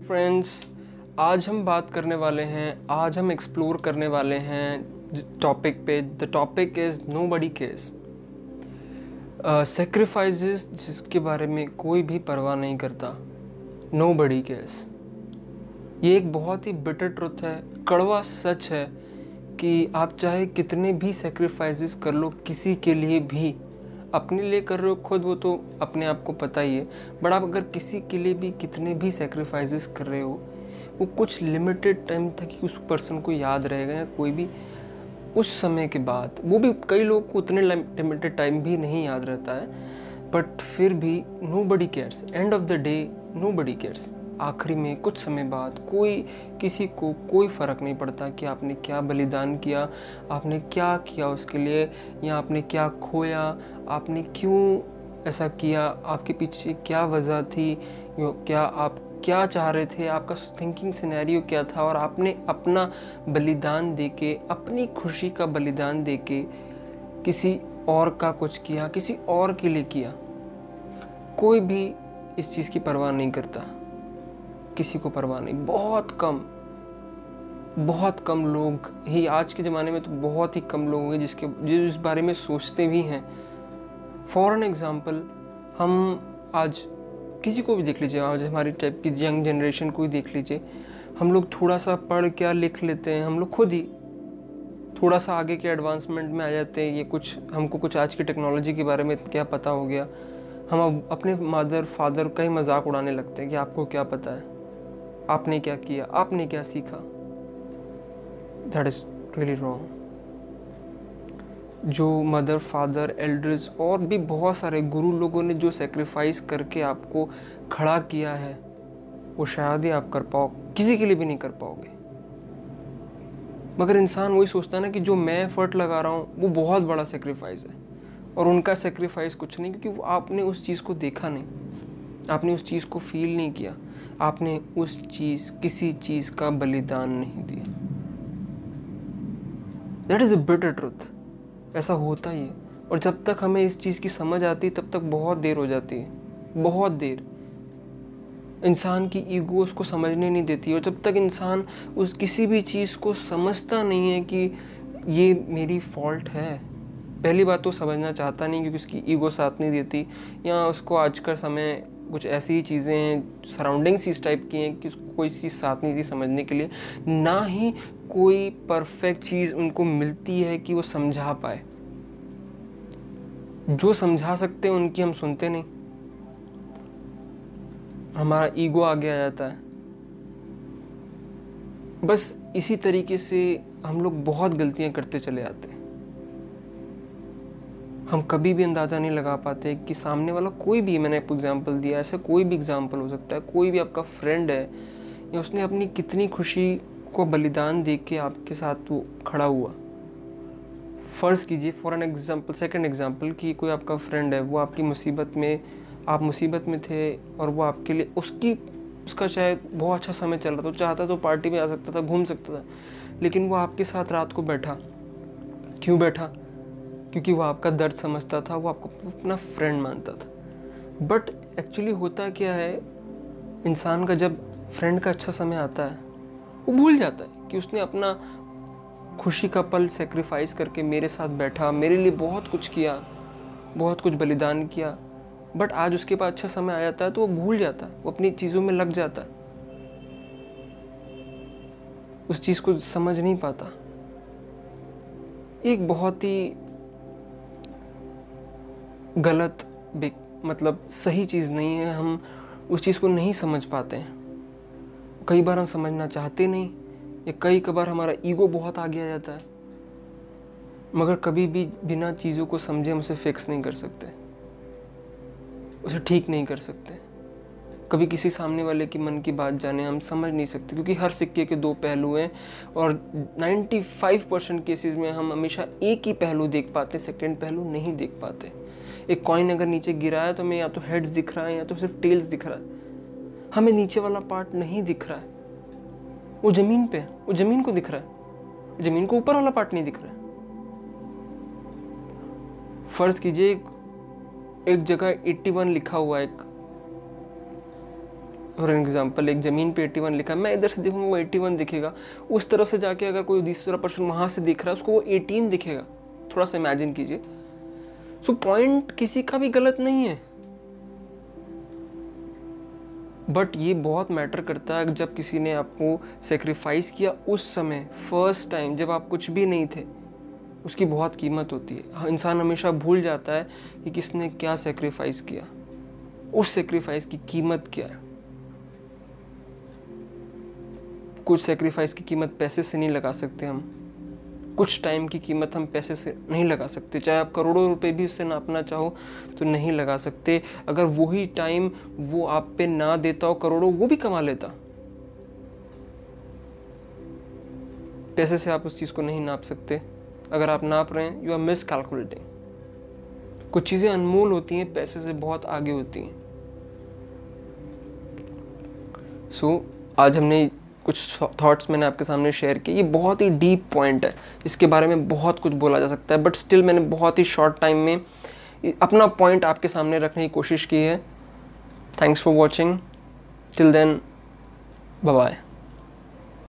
Friends, आज हम बात करने वाले हैं, आज हम एक्सप्लोर करने वाले हैं टॉपिक पे। The topic is nobody cares. Sacrifices जिसके बारे में कोई भी परवाह नहीं करता, नोबडी केयर्स। ये एक बहुत ही बिटर ट्रुथ है, कड़वा सच है कि आप चाहे कितने भी सेक्रीफाइसेस कर लो किसी के लिए भी, अपने लिए कर रहे हो खुद वो तो अपने आप को पता ही है, बट आप अगर किसी के लिए भी कितने भी सेक्रीफाइसेस कर रहे हो, वो कुछ लिमिटेड टाइम तक ही उस पर्सन को याद रहेगा, या कोई भी उस समय के बाद, वो भी कई लोग को उतने लिमिटेड टाइम भी नहीं याद रहता है, बट फिर भी nobody cares. End of the day nobody cares. आखिरी में कुछ समय बाद किसी को कोई फ़र्क नहीं पड़ता कि आपने क्या बलिदान किया, आपने क्या किया उसके लिए, या आपने क्या खोया, आपने क्यों ऐसा किया, आपके पीछे क्या वजह थी, क्या आप क्या चाह रहे थे, आपका थिंकिंग सिनेरियो क्या था, और आपने अपना बलिदान देके, अपनी खुशी का बलिदान देके किसी और का कुछ किया, किसी और के लिए किया। कोई भी इस चीज़ की परवाह नहीं करता, किसी को परवाह नहीं। बहुत कम लोग ही, आज के ज़माने में तो बहुत ही कम लोग होंगे जो इस बारे में सोचते भी हैं। फॉर एन एग्ज़ाम्पल, हम आज किसी को भी देख लीजिए, आज हमारी टाइप की यंग जनरेशन को ही देख लीजिए, हम लोग थोड़ा सा पढ़ क्या लिख लेते हैं, हम लोग खुद ही थोड़ा सा आगे के एडवांसमेंट में आ जाते हैं। हमको कुछ आज की टेक्नोलॉजी के बारे में क्या पता हो गया, हम अब अपने मदर फादर का ही मजाक उड़ाने लगते हैं कि आपको क्या पता है, आपने क्या किया, आपने क्या सीखा। That is really wrong. जो मदर फादर एल्डर्स और भी बहुत सारे गुरु लोगों ने जो सेक्रीफाइस करके आपको खड़ा किया है, वो शायद ही आप कर पाओ, किसी के लिए भी नहीं कर पाओगे। मगर इंसान वही सोचता है ना कि जो मैं एफर्ट लगा रहा हूँ वो बहुत बड़ा सेक्रीफाइस है, और उनका सेक्रीफाइस कुछ नहीं, क्योंकि आपने उस चीज़ को देखा नहीं, आपने उस चीज़ को फील नहीं किया, आपने किसी चीज़ का बलिदान नहीं दिया। That is a bitter truth. ऐसा होता ही है, और जब तक हमें इस चीज़ की समझ आती है तब तक बहुत देर हो जाती है, बहुत देर। इंसान की ईगो उसको समझने नहीं देती, और जब तक इंसान उस किसी भी चीज़ को समझता नहीं है कि ये मेरी फॉल्ट है, पहली बात तो समझना चाहता नहीं क्योंकि उसकी ईगो साथ नहीं देती, या उसको आज का समय कुछ ऐसी ही चीज़ें हैं, सराउंडिंग्स इस टाइप की हैं कि उसको कोई चीज़ साथ नहीं दी समझने के लिए, ना ही कोई परफेक्ट चीज़ उनको मिलती है कि वो समझा पाए। जो समझा सकते हैं उनकी हम सुनते नहीं, हमारा ईगो आगे आ जाता है। बस इसी तरीके से हम लोग बहुत गलतियां करते चले आते हैं। हम कभी भी अंदाज़ा नहीं लगा पाते कि सामने वाला कोई भी, मैंने आपको एग्जांपल दिया, ऐसा कोई भी एग्जांपल हो सकता है, कोई भी आपका फ्रेंड है, या उसने अपनी कितनी खुशी को बलिदान दे के आपके साथ वो खड़ा हुआ। फ़र्ज़ कीजिए for an example, second example, कि कोई आपका फ्रेंड है, वो आपकी मुसीबत में, आप मुसीबत में थे, और वो आपके लिए उसका शायद बहुत अच्छा समय चल रहा था, चाहता तो पार्टी में आ सकता था, घूम सकता था, लेकिन वो आपके साथ रात को बैठा। क्यों बैठा? क्योंकि वो आपका दर्द समझता था, वो आपको अपना फ्रेंड मानता था। बट एक्चुअली होता क्या है, इंसान का जब फ्रेंड का अच्छा समय आता है, वो भूल जाता है कि उसने अपना खुशी का पल सेक्रीफाइस करके मेरे साथ बैठा, मेरे लिए बहुत कुछ किया, बहुत कुछ बलिदान किया। बट आज उसके पास अच्छा समय आ जाता है तो वो भूल जाता है, वो अपनी चीज़ों में लग जाता है, उस चीज़ को समझ नहीं पाता। एक बहुत ही गलत, मतलब सही चीज़ नहीं है, हम उस चीज़ को नहीं समझ पाते हैं। कई बार हम समझना चाहते नहीं, या कई बार हमारा ईगो बहुत आगे आ जाता है, मगर कभी भी बिना चीज़ों को समझे हम उसे फिक्स नहीं कर सकते, उसे ठीक नहीं कर सकते। कभी किसी सामने वाले की मन की बात जाने हम समझ नहीं सकते, क्योंकि हर सिक्के के दो पहलू हैं, और 95% केसेस में हम हमेशा एक ही पहलू देख पाते, सेकंड पहलू नहीं देख पाते। एक कॉइन अगर नीचे गिरा है तो हमें या तो हेड्स दिख रहा है या तो सिर्फ टेल्स दिख रहा है, हमें नीचे वाला पार्ट नहीं दिख रहा है, वो ज़मीन पे है, वो ज़मीन को दिख रहा है, ज़मीन को ऊपर वाला पार्ट नहीं दिख रहा है। फ़र्ज़ कीजिए एक जगह 81 लिखा हुआ है, फॉर एग्जाम्पल एक ज़मीन पे 81 लिखा है, मैं इधर से देखूँगा वो 81 दिखेगा, उस तरफ से जाके अगर कोई दूसरा पर्सन वहाँ से दिख रहा है उसको वो 18 दिखेगा। थोड़ा सा इमेजिन कीजिए। सो पॉइंट किसी का भी गलत नहीं है, बट ये बहुत मैटर करता है जब किसी ने आपको सेक्रीफाइस किया उस समय, फर्स्ट टाइम जब आप कुछ भी नहीं थे, उसकी बहुत कीमत होती है। इंसान हमेशा भूल जाता है कि किसने क्या सेक्रीफाइस किया, उस सेक्रीफाइस की कीमत क्या है। कुछ सेक्रीफाइस की कीमत पैसे से नहीं लगा सकते हम, कुछ टाइम की कीमत हम पैसे से नहीं लगा सकते, चाहे आप करोड़ों रुपए भी उससे नापना चाहो तो नहीं लगा सकते। अगर वही टाइम वो आप पे ना देता हो, करोड़ों वो भी कमा लेता। पैसे से आप उस चीज़ को नहीं नाप सकते। अगर आप नाप रहे हैं, यू आर मिस कैलकुलेटिंग। कुछ चीज़ें अनमोल होती हैं, पैसे से बहुत आगे होती हैं। सो आज हमने कुछ थॉट्स मैंने आपके सामने शेयर किए। ये बहुत ही डीप पॉइंट है, इसके बारे में बहुत कुछ बोला जा सकता है, बट स्टिल मैंने बहुत ही शॉर्ट टाइम में अपना पॉइंट आपके सामने रखने की कोशिश की है। Thanks for watching, till then bye bye.